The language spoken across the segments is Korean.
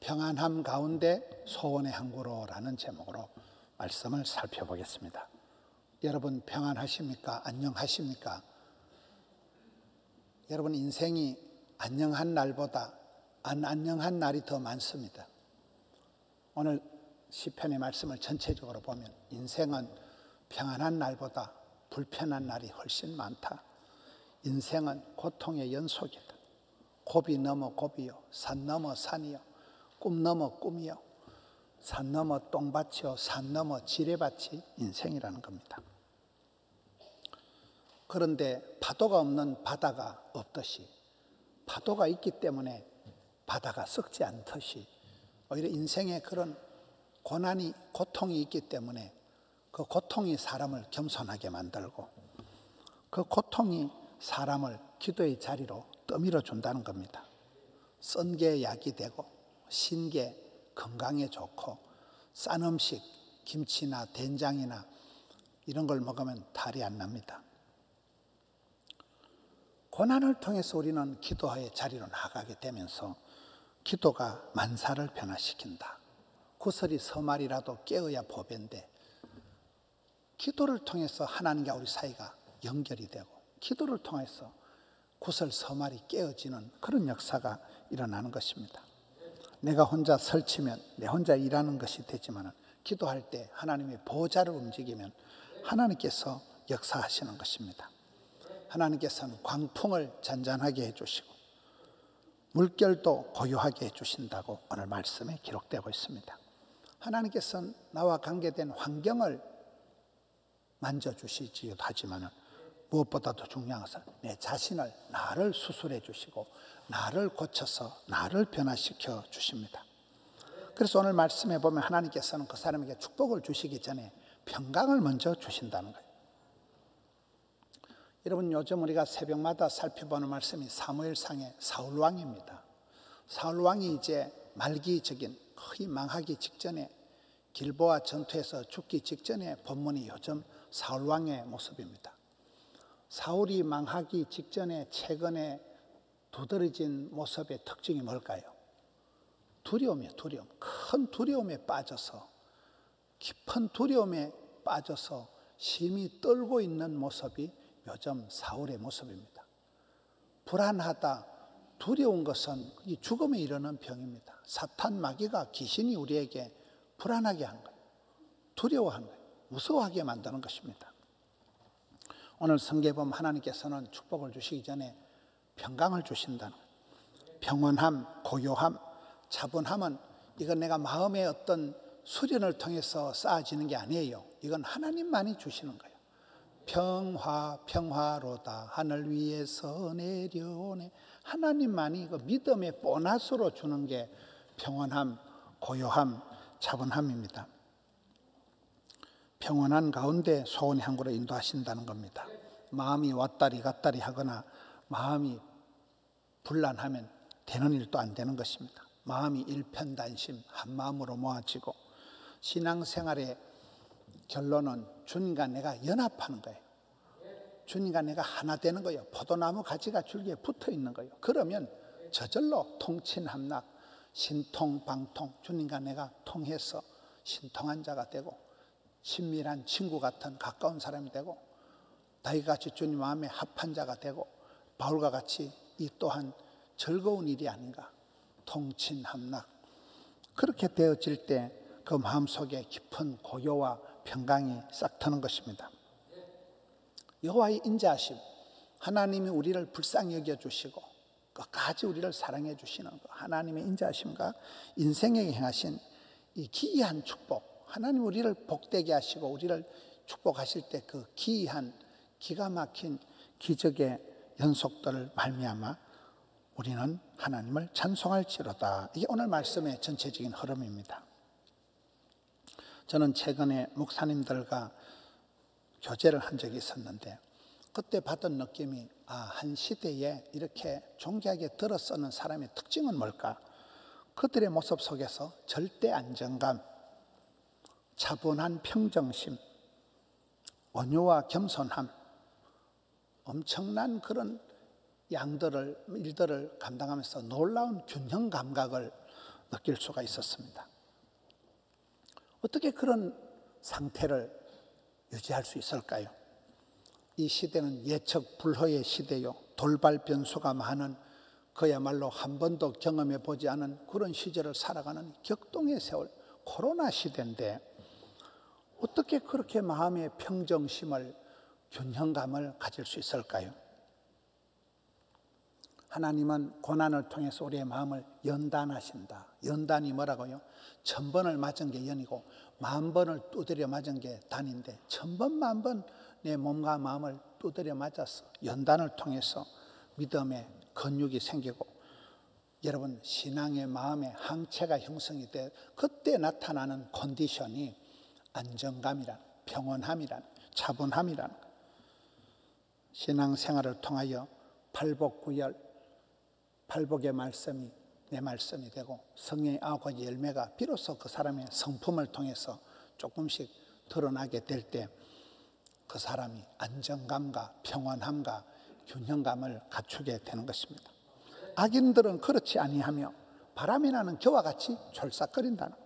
평안함 가운데 소원의 항구로라는 제목으로 말씀을 살펴보겠습니다. 여러분 평안하십니까? 안녕하십니까? 여러분 인생이 안녕한 날보다 안 안녕한 날이 더 많습니다. 오늘 시편의 말씀을 전체적으로 보면 인생은 평안한 날보다 불편한 날이 훨씬 많다. 인생은 고통의 연속이다. 고비 넘어 고비요, 산 넘어 산이요, 꿈 넘어 꿈이요, 산 넘어 똥밭이요, 산 넘어 지뢰밭이 인생이라는 겁니다. 그런데 파도가 없는 바다가 없듯이, 파도가 있기 때문에 바다가 썩지 않듯이, 오히려 인생에 그런 고난이, 고통이 있기 때문에 그 고통이 사람을 겸손하게 만들고, 그 고통이 사람을 기도의 자리로 떠밀어 준다는 겁니다. 쓴 게 약이 되고 신 게 건강에 좋고, 싼 음식, 김치나 된장이나 이런 걸 먹으면 탈이 안 납니다. 고난을 통해서 우리는 기도의 자리로 나가게 되면서 기도가 만사를 변화시킨다. 구슬이 서말이라도 깨어야 보배인데, 기도를 통해서 하나님과 우리 사이가 연결이 되고, 기도를 통해서 구슬 서말이 깨어지는 그런 역사가 일어나는 것입니다. 내가 혼자 설치면 내 혼자 일하는 것이 되지만, 기도할 때 하나님의 보좌를 움직이면 하나님께서 역사하시는 것입니다. 하나님께서는 광풍을 잔잔하게 해주시고 물결도 고요하게 해주신다고 오늘 말씀에 기록되고 있습니다. 하나님께서는 나와 관계된 환경을 만져주시기도 하지만 무엇보다도 중요한 것은 내 자신을, 나를 수술해 주시고 나를 고쳐서 나를 변화시켜 주십니다. 그래서 오늘 말씀에 보면 하나님께서는 그 사람에게 축복을 주시기 전에 평강을 먼저 주신다는 거예요. 여러분, 요즘 우리가 새벽마다 살펴보는 말씀이 사무엘상의 사울왕입니다. 사울왕이 이제 말기적인, 거의 망하기 직전에, 길보아 전투에서 죽기 직전에 본문이 요즘 사울왕의 모습입니다. 사울이 망하기 직전에 최근에 두드러진 모습의 특징이 뭘까요? 두려움이에요. 두려움. 큰 두려움에 빠져서, 깊은 두려움에 빠져서 심히 떨고 있는 모습이 요즘 사울의 모습입니다. 불안하다, 두려운 것은 이 죽음에 이르는 병입니다. 사탄 마귀가, 귀신이 우리에게 불안하게 하는 거예요. 두려워하는 거예요. 무서워하게 만드는 것입니다. 오늘 성경에 보면 하나님께서는 축복을 주시기 전에 평강을 주신다는 거예요. 평온함, 고요함, 차분함은 이건 내가 마음의 어떤 수련을 통해서 쌓아지는 게 아니에요. 이건 하나님만이 주시는 거예요. 평화, 평화로다 하늘 위에서 내려오네. 하나님만이 그 믿음의 보너스로 주는 게 평온함, 고요함, 차분함입니다. 평온한 가운데 소원의 항구로 인도하신다는 겁니다. 마음이 왔다리 갔다리 하거나 마음이 불안하면 되는 일도 안 되는 것입니다. 마음이 일편단심, 한 마음으로 모아지고, 신앙생활의 결론은 주님과 내가 연합하는 거예요. 주님과 내가 하나 되는 거예요. 포도나무 가지가 줄기에 붙어 있는 거예요. 그러면 저절로 통친함락, 신통방통, 주님과 내가 통해서 신통한 자가 되고, 친밀한 친구 같은 가까운 사람이 되고, 다윗같이 주님 마음에 합한 자가 되고, 바울과 같이 이 또한 즐거운 일이 아닌가. 통친함락. 그렇게 되어질 때 그 마음속에 깊은 고요와 평강이 싹 트는 것입니다. 여호와의 인자하심, 하나님이 우리를 불쌍히 여겨주시고 끝까지 우리를 사랑해 주시는 것, 하나님의 인자하심과 인생에게 행하신 이 기이한 축복, 하나님 우리를 복되게 하시고 우리를 축복하실 때 그 기이한 기가 막힌 기적의 연속들을 말미암아 우리는 하나님을 찬송할지로다. 이게 오늘 말씀의 전체적인 흐름입니다. 저는 최근에 목사님들과 교제를 한 적이 있었는데, 그때 받은 느낌이, 한 시대에 이렇게 존귀하게 들어서는 사람의 특징은 뭘까? 그들의 모습 속에서 절대 안정감, 차분한 평정심, 온유와 겸손함, 엄청난 그런 일들을 감당하면서 놀라운 균형 감각을 느낄 수가 있었습니다. 어떻게 그런 상태를 유지할 수 있을까요? 이 시대는 예측 불허의 시대요, 돌발 변수가 많은, 그야말로 한 번도 경험해 보지 않은 그런 시절을 살아가는 격동의 세월, 코로나 시대인데 어떻게 그렇게 마음의 평정심을, 균형감을 가질 수 있을까요? 하나님은 고난을 통해서 우리의 마음을 연단하신다. 연단이 뭐라고요? 1000번을 맞은 게 연이고 10,000번을 두드려 맞은 게 단인데, 1000번 10,000번 내 몸과 마음을 두드려 맞아서 연단을 통해서 믿음의 근육이 생기고, 여러분 신앙의 마음의 항체가 형성이 돼 그때 나타나는 컨디션이 안정감이란, 평온함이란, 차분함이란, 신앙생활을 통하여 팔복구열, 팔복의 말씀이 내 말씀이 되고 성령의 9가지 열매가 비로소 그 사람의 성품을 통해서 조금씩 드러나게 될 때 그 사람이 안정감과 평온함과 균형감을 갖추게 되는 것입니다. 악인들은 그렇지 아니하며 바람이 나는 겨와 같이 졸싹거린다는,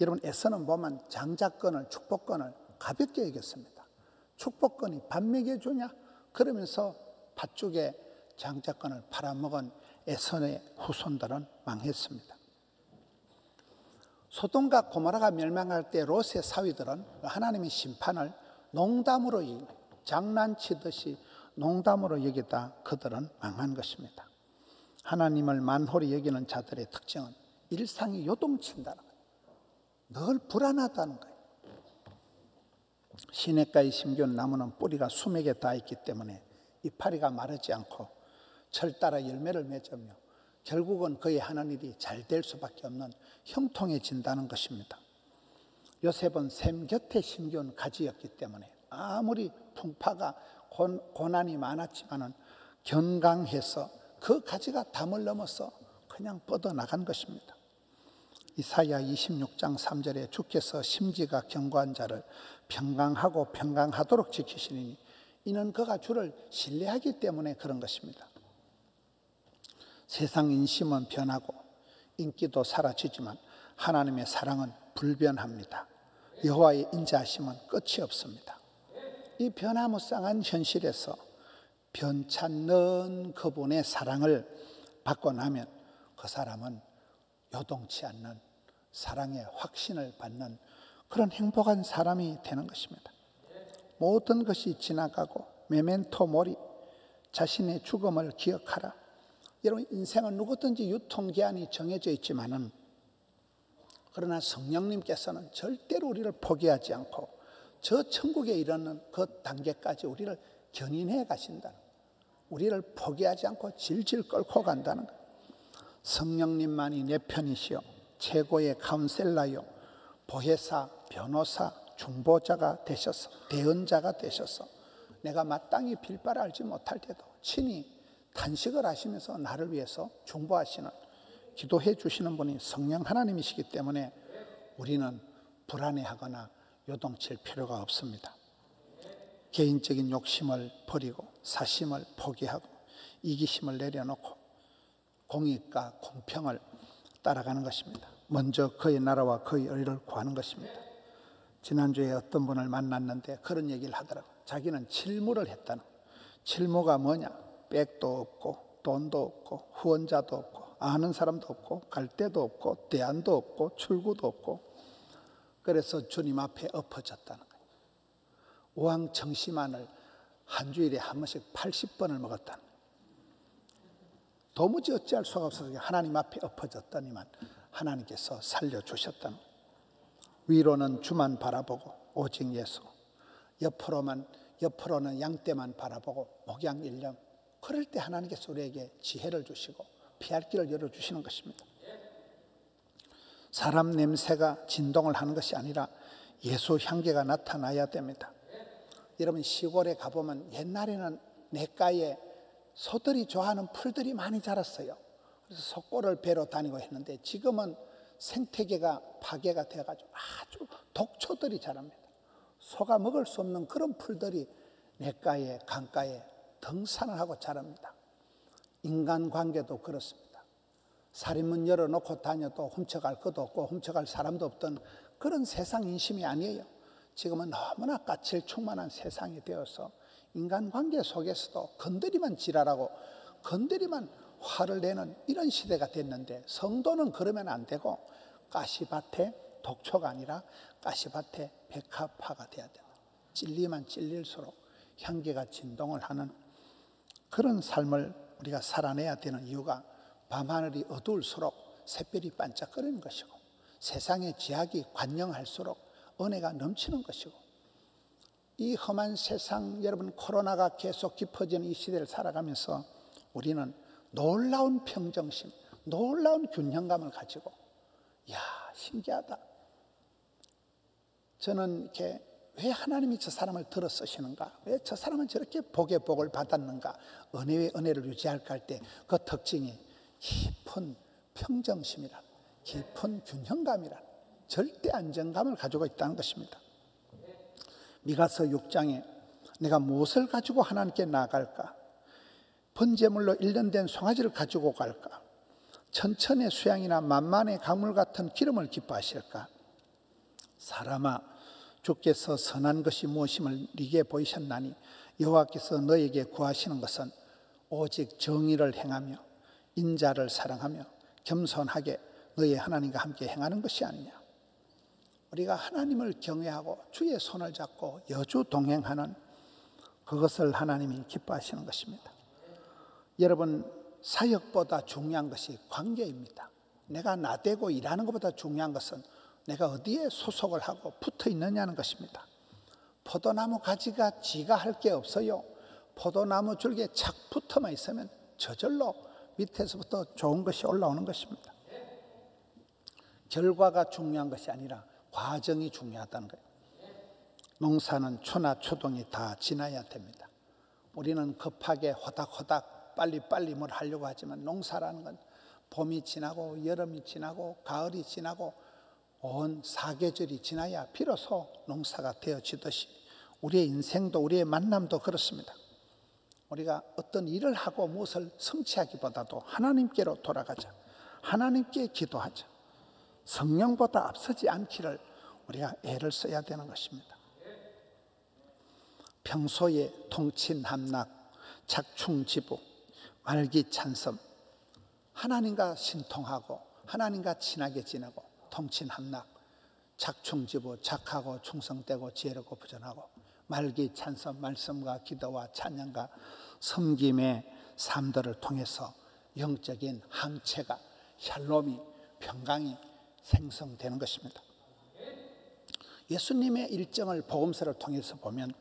여러분 에서는 보면 장자권을, 축복권을 가볍게 여겼습니다. 축복권이 밥 먹여주냐? 그러면서 팥죽에 장자권을 팔아먹은 에선의 후손들은 망했습니다. 소돔과 고모라가 멸망할 때 롯의 사위들은 하나님의 심판을 농담으로, 장난치듯이 농담으로 여기다 그들은 망한 것입니다. 하나님을 만홀히 여기는 자들의 특징은 일상이 요동친다는 거예요. 늘 불안하다는 거예요. 시냇가에 심겨온 나무는 뿌리가 수맥에 닿아 있기 때문에 이파리가 마르지 않고 철 따라 열매를 맺으며 결국은 그의 하는 일이 잘 될 수밖에 없는 형통해진다는 것입니다. 요셉은 샘 곁에 심겨온 가지였기 때문에 아무리 풍파가 고난이 많았지만은 견강해서 그 가지가 담을 넘어서 그냥 뻗어나간 것입니다. 이사야 26장 3절에 주께서 심지가 견고한 자를 평강하고 평강하도록 지키시니 이는 그가 주를 신뢰하기 때문에 그런 것입니다. 세상 인심은 변하고 인기도 사라지지만 하나님의 사랑은 불변합니다. 여호와의 인자하심은 끝이 없습니다. 이 변화무쌍한 현실에서 변찮는 그분의 사랑을 받고 나면 그 사람은 요동치 않는 사랑의 확신을 받는 그런 행복한 사람이 되는 것입니다. 모든 것이 지나가고 메멘토 모리, 자신의 죽음을 기억하라. 여러분 인생은 누구든지 유통기한이 정해져 있지만은, 그러나 성령님께서는 절대로 우리를 포기하지 않고 저 천국에 이르는 그 단계까지 우리를 견인해 가신다. 우리를 포기하지 않고 질질 끌고 간다는 것. 성령님만이 내 편이시요 최고의 카운셀러요 보혜사, 변호사, 중보자가 되셔서, 대언자가 되셔서 내가 마땅히 빌바를 알지 못할 때도 친히 탄식을 하시면서 나를 위해서 중보하시는, 기도해 주시는 분이 성령 하나님이시기 때문에 우리는 불안해하거나 요동칠 필요가 없습니다. 개인적인 욕심을 버리고 사심을 포기하고 이기심을 내려놓고 공의과 공평을 따라가는 것입니다. 먼저 그의 나라와 그의 의를 구하는 것입니다. 지난주에 어떤 분을 만났는데 그런 얘기를 하더라고요. 자기는 칠무를 했다는 거예요. 칠무가 뭐냐? 백도 없고 돈도 없고 후원자도 없고 아는 사람도 없고 갈 데도 없고 대안도 없고 출구도 없고, 그래서 주님 앞에 엎어졌다는 거예요. 우황청심환을 한 주일에 한 번씩 80번을 먹었다는 거예요. 도무지 어찌할 수가 없어서 하나님 앞에 엎어졌더니만 하나님께서 살려주셨다는 거예요. 위로는 주만 바라보고 오직 예수, 옆으로는 양떼만 바라보고 목양일념. 그럴 때 하나님께서 우리에게 지혜를 주시고 피할 길을 열어주시는 것입니다. 사람 냄새가 진동을 하는 것이 아니라 예수 향기가 나타나야 됩니다. 여러분 시골에 가보면 옛날에는 냇가에 소들이 좋아하는 풀들이 많이 자랐어요. 그래서 소꼬를 베러 다니고 했는데 지금은 생태계가 파괴가 되어가지고 아주 독초들이 자랍니다. 소가 먹을 수 없는 그런 풀들이 냇가에 강가에 등산을 하고 자랍니다. 인간관계도 그렇습니다. 살인문 열어놓고 다녀도 훔쳐갈 것도 없고 훔쳐갈 사람도 없던 그런 세상 인심이 아니에요. 지금은 너무나 까칠충만한 세상이 되어서 인간관계 속에서도 건드리만 지랄하고 건드리만 화를 내는 이런 시대가 됐는데, 성도는 그러면 안 되고 가시밭에 독초가 아니라 가시밭에 백합화가 돼야 된다. 찔리면 찔릴수록 향기가 진동을 하는 그런 삶을 우리가 살아내야 되는 이유가, 밤하늘이 어두울수록 샛별이 반짝거리는 것이고, 세상의 제약이 관영할수록 은혜가 넘치는 것이고, 이 험한 세상, 여러분 코로나가 계속 깊어지는 이 시대를 살아가면서 우리는 놀라운 평정심, 놀라운 균형감을 가지고, 이야 신기하다. 저는 이렇게 왜 하나님이 저 사람을 들어 쓰시는가, 왜 저 사람은 저렇게 복의 복을 받았는가, 은혜의 은혜를 유지할까 할 때 그 특징이 깊은 평정심이라, 깊은 균형감이라, 절대 안정감을 가지고 있다는 것입니다. 미가서 6장에 내가 무엇을 가지고 하나님께 나아갈까? 번제물로 1년 된 송아지를 가지고 갈까? 천천의 수양이나 만만의 강물 같은 기름을 기뻐하실까? 사람아, 주께서 선한 것이 무엇임을 네게 보이셨나니 여호와께서 너에게 구하시는 것은 오직 정의를 행하며 인자를 사랑하며 겸손하게 너의 하나님과 함께 행하는 것이 아니냐. 우리가 하나님을 경외하고 주의 손을 잡고 여주 동행하는 그것을 하나님이 기뻐하시는 것입니다. 여러분, 사역보다 중요한 것이 관계입니다. 내가 나대고 일하는 것보다 중요한 것은 내가 어디에 소속을 하고 붙어 있느냐는 것입니다. 포도나무 가지가 지가 할 게 없어요. 포도나무 줄기에 착 붙어만 있으면 저절로 밑에서부터 좋은 것이 올라오는 것입니다. 결과가 중요한 것이 아니라 과정이 중요하다는 거예요. 농사는 초나 초동이 다 지나야 됩니다. 우리는 급하게 호닥호닥 빨리빨리 뭘 하려고 하지만, 농사라는 건 봄이 지나고 여름이 지나고 가을이 지나고 온 사계절이 지나야 비로소 농사가 되어지듯이 우리의 인생도 우리의 만남도 그렇습니다. 우리가 어떤 일을 하고 무엇을 성취하기보다도 하나님께로 돌아가자, 하나님께 기도하자, 성령보다 앞서지 않기를 우리가 애를 써야 되는 것입니다. 평소에 통친함락, 착충지부, 말기찬섬, 하나님과 신통하고 하나님과 친하게 지내고, 통친함락, 착충지부, 착하고 충성되고 지혜롭고 부전하고, 말기찬섬, 말씀과 기도와 찬양과 섬김의 삶들을 통해서 영적인 항체가, 샬롬이, 평강이 생성되는 것입니다. 예수님의 일정을 복음서를 통해서 보면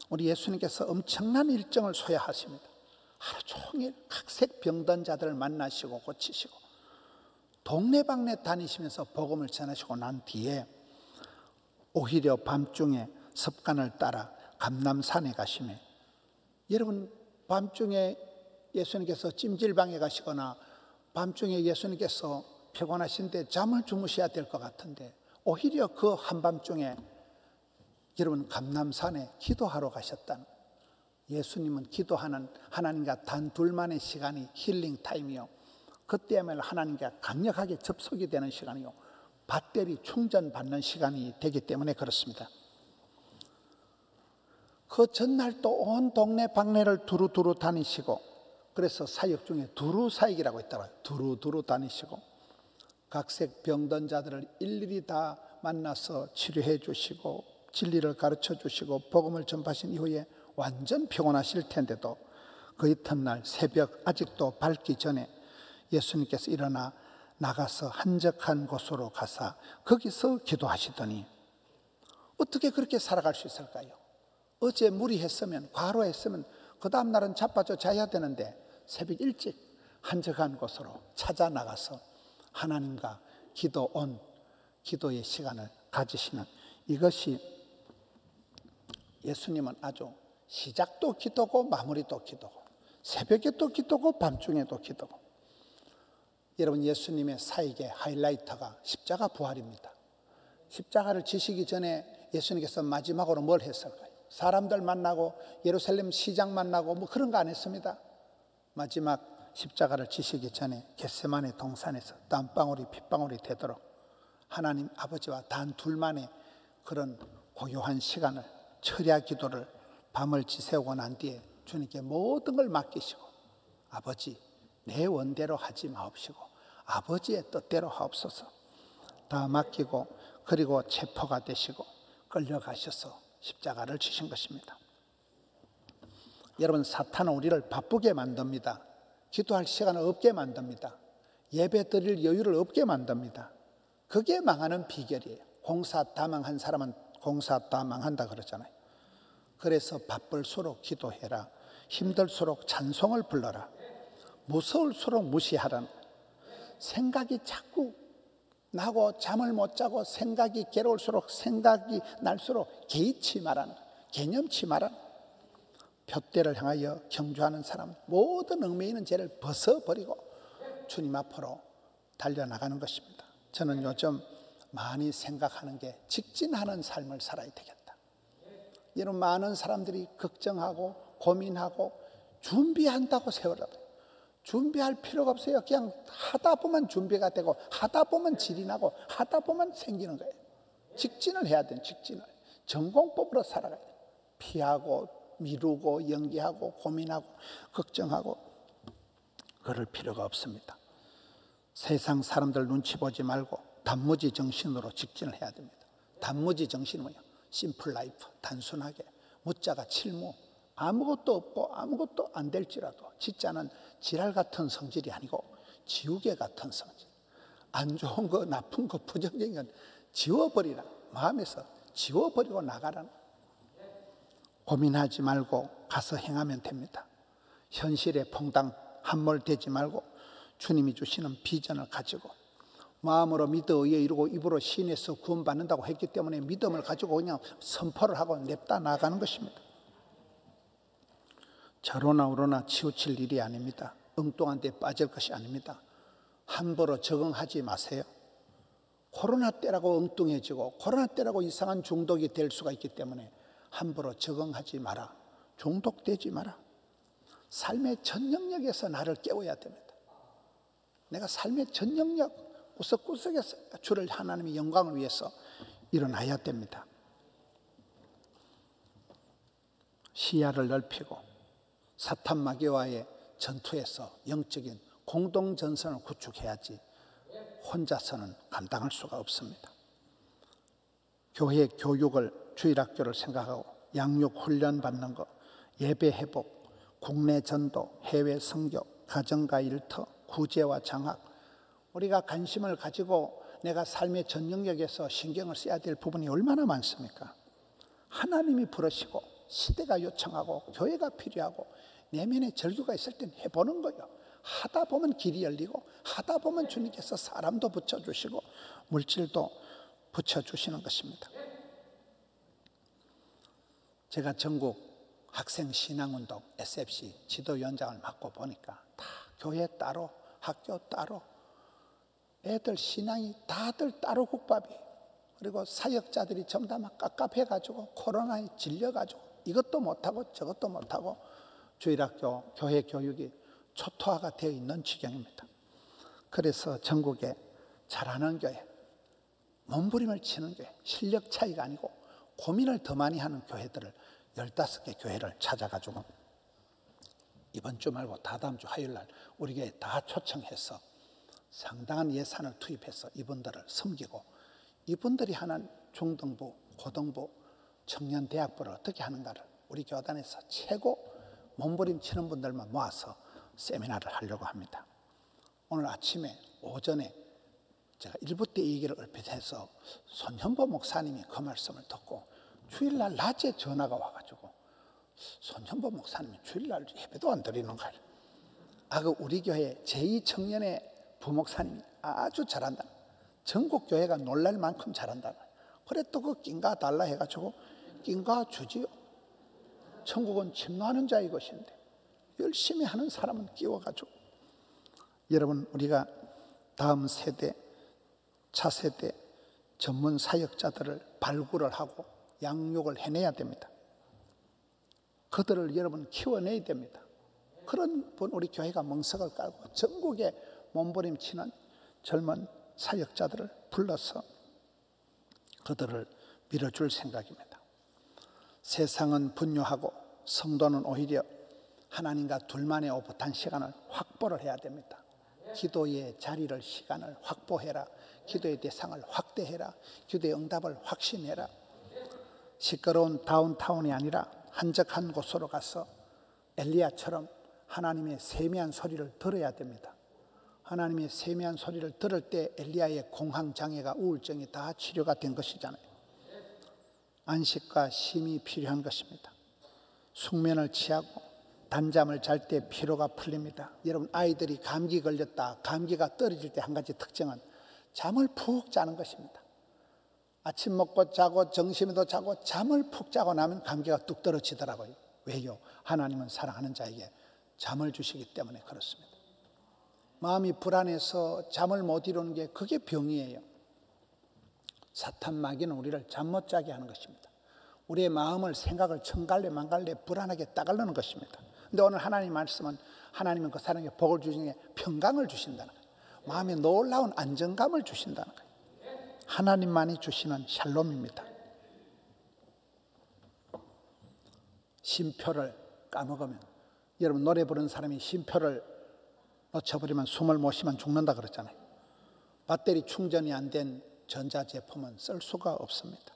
우리 예수님께서 엄청난 일정을 소화하십니다. 하루 종일 각색 병든 자들을 만나시고 고치시고 동네방네 다니시면서 복음을 전하시고 난 뒤에 오히려 밤중에 습관을 따라 감람산에 가시며, 여러분 밤중에 예수님께서 찜질방에 가시거나 밤중에 예수님께서 피곤하신데 잠을 주무셔야 될 것 같은데 오히려 그 한밤중에 여러분 감람산에 기도하러 가셨다는, 예수님은 기도하는 하나님과 단 둘만의 시간이 힐링 타임이요, 그때야말로 하나님과 강력하게 접속이 되는 시간이요, 배터리 충전받는 시간이 되기 때문에 그렇습니다. 그 전날 또 온 동네 방네를 두루두루 다니시고, 그래서 사역 중에 두루사역이라고 있더라고요. 두루두루 다니시고 각색 병든 자들을 일일이 다 만나서 치료해 주시고 진리를 가르쳐 주시고 복음을 전파하신 이후에 완전 피곤하실 텐데도 그 이튿날 새벽 아직도 밝기 전에 예수님께서 일어나 나가서 한적한 곳으로 가사 거기서 기도하시더니, 어떻게 그렇게 살아갈 수 있을까요? 어제 무리했으면, 과로했으면 그 다음 날은 자빠져 자야 되는데 새벽 일찍 한적한 곳으로 찾아 나가서 하나님과 기도의 시간을 가지시는, 이것이 예수님은 아주 시작도 기도고 마무리도 기도고, 새벽에 또 기도고 밤중에도 기도고. 여러분, 예수님의 사역의 하이라이터가 십자가 부활입니다. 십자가를 지시기 전에 예수님께서 마지막으로 뭘 했을까요? 사람들 만나고 예루살렘 시장 만나고 뭐 그런 거 안 했습니다. 마지막 십자가를 지시기 전에 겟세마네 동산에서 땀방울이 핏방울이 되도록 하나님 아버지와 단 둘만의 그런 고요한 시간을, 철야 기도를 밤을 지새우고 난 뒤에 주님께 모든 걸 맡기시고, 아버지 내 원대로 하지 마옵시고 아버지의 뜻대로 하옵소서 다 맡기고, 그리고 체포가 되시고 끌려가셔서 십자가를 지신 것입니다. 여러분, 사탄은 우리를 바쁘게 만듭니다. 기도할 시간을 없게 만듭니다. 예배 드릴 여유를 없게 만듭니다. 그게 망하는 비결이에요. 공사 다 망한 사람은 공사 다 망한다 그러잖아요. 그래서 바쁠수록 기도해라. 힘들수록 찬송을 불러라. 무서울수록 무시하라. 생각이 자꾸 나고 잠을 못 자고 생각이 괴로울수록, 생각이 날수록 개의치 말하는, 개념치 말하는, 푯대를 향하여 경주하는 사람, 모든 얽매이는 죄를 벗어버리고 주님 앞으로 달려나가는 것입니다. 저는 요즘 많이 생각하는 게 직진하는 삶을 살아야 되겠다. 이런 많은 사람들이 걱정하고 고민하고 준비한다고 세월을, 준비할 필요가 없어요. 그냥 하다 보면 준비가 되고 하다 보면 질이 나고 하다 보면 생기는 거예요. 직진을 해야 돼요. 직진을. 전공법으로 살아가야 돼요. 피하고 미루고 연기하고 고민하고 걱정하고 그럴 필요가 없습니다. 세상 사람들 눈치 보지 말고 단무지 정신으로 직진을 해야 됩니다. 단무지 정신은 뭐예요? 심플 라이프, 단순하게. 무자가 칠무, 아무것도 없고 아무것도 안 될지라도 진짜는 지랄 같은 성질이 아니고 지우개 같은 성질. 안 좋은 거, 나쁜 거, 부정적인 건 지워버리라. 마음에서 지워버리고 나가라는. 고민하지 말고 가서 행하면 됩니다. 현실에 퐁당 함몰되지 말고 주님이 주시는 비전을 가지고 마음으로 믿어 의에 이루고 입으로 신에서 구원받는다고 했기 때문에 믿음을 가지고 그냥 선포를 하고 냅다 나가는 것입니다. 저로나 우로나 치우칠 일이 아닙니다. 엉뚱한 데 빠질 것이 아닙니다. 함부로 적응하지 마세요. 코로나 때라고 엉뚱해지고 코로나 때라고 이상한 중독이 될 수가 있기 때문에 함부로 적응하지 마라. 중독되지 마라. 삶의 전 영역에서 나를 깨워야 됩니다. 내가 삶의 전 영역 구석구석에서 주를, 하나님의 영광을 위해서 일어나야 됩니다. 시야를 넓히고 사탄 마귀와의 전투에서 영적인 공동전선을 구축해야지 혼자서는 감당할 수가 없습니다. 교회 교육을, 주일학교를 생각하고 양육 훈련 받는 것, 예배 회복, 국내 전도, 해외 선교, 가정과 일터, 구제와 장학, 우리가 관심을 가지고 내가 삶의 전 영역에서 신경을 써야 될 부분이 얼마나 많습니까? 하나님이 부르시고 시대가 요청하고 교회가 필요하고 내면의 절규가 있을 땐 해보는 거예요. 하다 보면 길이 열리고 하다 보면 주님께서 사람도 붙여주시고 물질도 붙여주시는 것입니다. 제가 전국 학생 신앙운동 SFC 지도위원장을 맡고 보니까 다 교회 따로 학교 따로 애들 신앙이 다들 따로 국밥이, 그리고 사역자들이 전부 다 막 깝깝해가지고 코로나에 질려가지고 이것도 못하고 저것도 못하고 주일학교 교회 교육이 초토화가 되어 있는 지경입니다. 그래서 전국에 잘하는 교회, 몸부림을 치는 교회, 실력 차이가 아니고 고민을 더 많이 하는 교회들을 15개 교회를 찾아가지고 이번 주 말고 다다음 주 화요일날 우리 교회 다 초청해서 상당한 예산을 투입해서 이분들을 섬기고, 이분들이 하는 중등부, 고등부, 청년대학부를 어떻게 하는가를 우리 교단에서 최고 몸부림치는 분들만 모아서 세미나를 하려고 합니다. 오늘 아침에 오전에 제가 일부 때 이 얘기를 얼핏 해서 손현보 목사님이 그 말씀을 듣고 주일날 낮에 전화가 와가지고 손현보 목사님이 주일날 예배도 안 드리는가. 그 우리 교회 제2청년의 부목사님이 아주 잘한다. 전국 교회가 놀랄 만큼 잘한다. 그래 또 그 낀가 달라 해가지고 낀가 주지요. 천국은 침노하는 자의 것인데 열심히 하는 사람은 끼워가지고. 여러분, 우리가 다음 세대, 차세대 전문 사역자들을 발굴을 하고 양육을 해내야 됩니다. 그들을 여러분 키워내야 됩니다. 그런 분 우리 교회가 멍석을 깔고 전국에 몸부림치는 젊은 사역자들을 불러서 그들을 밀어줄 생각입니다. 세상은 분요하고 성도는 오히려 하나님과 둘만의 오붓한 시간을 확보를 해야 됩니다. 기도의 자리를, 시간을 확보해라. 기도의 대상을 확대해라. 기도의 응답을 확신해라. 시끄러운 다운타운이 아니라 한적한 곳으로 가서 엘리야처럼 하나님의 세미한 소리를 들어야 됩니다. 하나님의 세미한 소리를 들을 때 엘리야의 공황장애가, 우울증이 다 치료가 된 것이잖아요. 안식과 쉼이 필요한 것입니다. 숙면을 취하고 단잠을 잘 때 피로가 풀립니다. 여러분, 아이들이 감기 걸렸다, 감기가 떨어질 때 한 가지 특징은 잠을 푹 자는 것입니다. 아침 먹고 자고 점심에도 자고 잠을 푹 자고 나면 감기가 뚝 떨어지더라고요. 왜요? 하나님은 사랑하는 자에게 잠을 주시기 때문에 그렇습니다. 마음이 불안해서 잠을 못 이루는 게 그게 병이에요. 사탄 마귀는 우리를 잠 못 자게 하는 것입니다. 우리의 마음을, 생각을 천갈래 만갈래 불안하게 따가려는 것입니다. 근데 오늘 하나님 말씀은 하나님은 그 사람에게 복을 주시는 게 평강을 주신다는 거예요. 마음에 놀라운 안정감을 주신다는 거예요. 하나님만이 주시는 샬롬입니다. 쉼표를 까먹으면, 여러분 노래 부르는 사람이 쉼표를 놓쳐버리면 숨을 못 쉬면 죽는다 그랬잖아요. 배터리 충전이 안 된 전자제품은 쓸 수가 없습니다.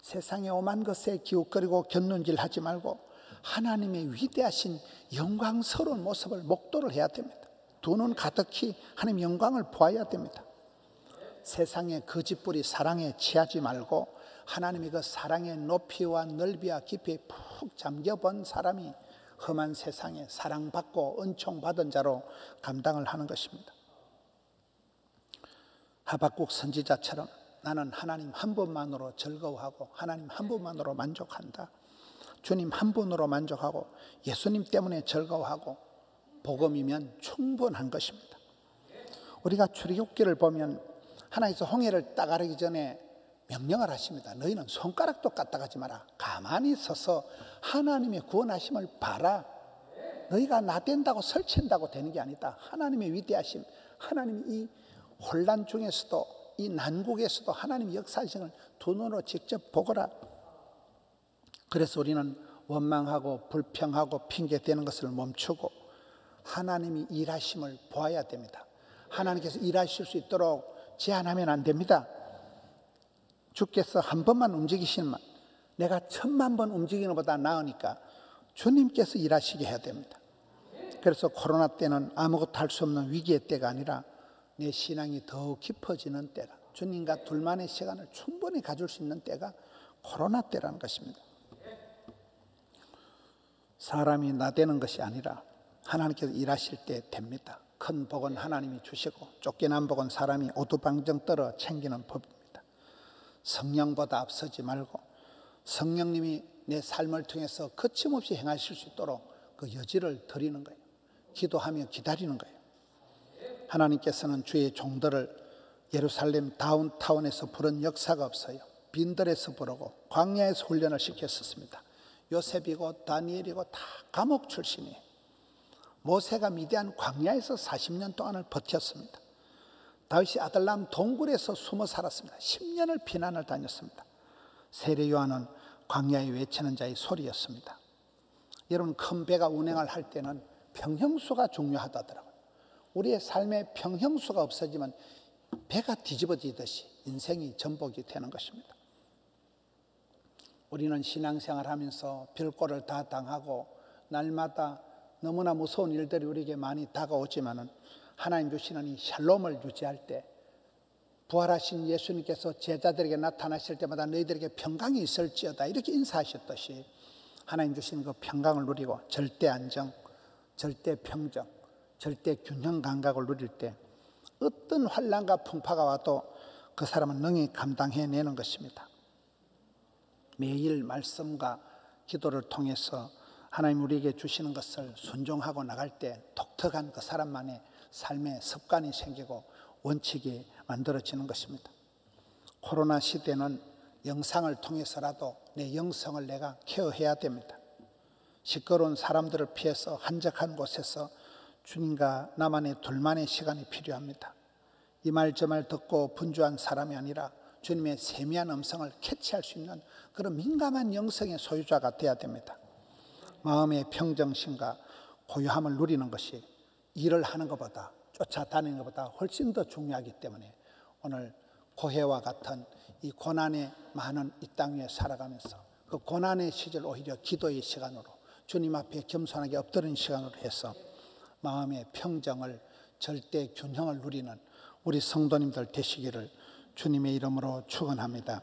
세상에 오만 것에 기웃거리고 곁눈질하지 말고 하나님의 위대하신 영광스러운 모습을 목도를 해야 됩니다. 두 눈 가득히 하나님의 영광을 보아야 됩니다. 세상의 거짓부리 사랑에 취하지 말고 하나님의 그 사랑의 높이와 넓이와 깊이에 푹 잠겨본 사람이 험한 세상에 사랑받고 은총받은 자로 감당을 하는 것입니다. 하박국 선지자처럼 나는 하나님 한 분만으로 즐거워하고 하나님 한 분만으로 만족한다. 주님 한 분으로 만족하고 예수님 때문에 즐거워하고 복음이면 충분한 것입니다. 우리가 출애굽기를 보면 하나님께서 홍해를 따가르기 전에 명령을 하십니다. 너희는 손가락도 까딱하지 마라. 가만히 서서 하나님의 구원하심을 봐라. 너희가 나댄다고 설친다고 되는 게 아니다. 하나님의 위대하심, 하나님의 이 혼란 중에서도 이 난국에서도 하나님의 역사하심을 두 눈으로 직접 보거라. 그래서 우리는 원망하고 불평하고 핑계대는 것을 멈추고 하나님이 일하심을 보아야 됩니다. 하나님께서 일하실 수 있도록 제한하면 안 됩니다. 주께서 한 번만 움직이시면 내가 1000만 움직이는 것보다 나으니까 주님께서 일하시게 해야 됩니다. 그래서 코로나 때는 아무것도 할 수 없는 위기의 때가 아니라 내 신앙이 더욱 깊어지는 때라, 주님과 둘만의 시간을 충분히 가질 수 있는 때가 코로나 때라는 것입니다. 사람이 나대는 것이 아니라 하나님께서 일하실 때 됩니다. 큰 복은 하나님이 주시고 쫓겨난 복은 사람이 오두방정 떨어 챙기는 법입니다. 성령보다 앞서지 말고 성령님이 내 삶을 통해서 거침없이 행하실 수 있도록 그 여지를 드리는 거예요. 기도하며 기다리는 거예요. 하나님께서는 주의 종들을 예루살렘 다운타운에서 부른 역사가 없어요. 빈들에서 부르고 광야에서 훈련을 시켰었습니다. 요셉이고 다니엘이고 다 감옥 출신이에요. 모세가 미디안 광야에서 40년 동안을 버텼습니다. 다윗이 아들람 동굴에서 숨어 살았습니다. 10년을 피난을 다녔습니다. 세례 요한은 광야에 외치는 자의 소리였습니다. 여러분, 큰 배가 운행을 할 때는 평형수가 중요하다더라고요. 우리의 삶에 평형수가 없어지면 배가 뒤집어지듯이 인생이 전복이 되는 것입니다. 우리는 신앙생활 하면서 별꼴을 다 당하고 날마다 너무나 무서운 일들이 우리에게 많이 다가오지만은 하나님 주시는 이 샬롬을 유지할 때, 부활하신 예수님께서 제자들에게 나타나실 때마다 너희들에게 평강이 있을지어다 이렇게 인사하셨듯이 하나님 주시는 그 평강을 누리고 절대 안정, 절대 평정, 절대 균형 감각을 누릴 때 어떤 환난과 풍파가 와도 그 사람은 능히 감당해내는 것입니다. 매일 말씀과 기도를 통해서 하나님 우리에게 주시는 것을 순종하고 나갈 때 독특한 그 사람만의 삶의 습관이 생기고 원칙이 만들어지는 것입니다. 코로나 시대는 영상을 통해서라도 내 영성을 내가 케어해야 됩니다. 시끄러운 사람들을 피해서 한적한 곳에서 주님과 나만의 둘만의 시간이 필요합니다. 이 말 저 말 듣고 분주한 사람이 아니라 주님의 세미한 음성을 캐치할 수 있는 그런 민감한 영성의 소유자가 되어야 됩니다. 마음의 평정심과 고요함을 누리는 것이 일을 하는 것보다, 쫓아다니는 것보다 훨씬 더 중요하기 때문에 오늘 고해와 같은 이 고난의 많은 이 땅 위에 살아가면서 그 고난의 시절 오히려 기도의 시간으로 주님 앞에 겸손하게 엎드리는 시간으로 해서 마음의 평정을, 절대 균형을 누리는 우리 성도님들 되시기를 주님의 이름으로 축원합니다.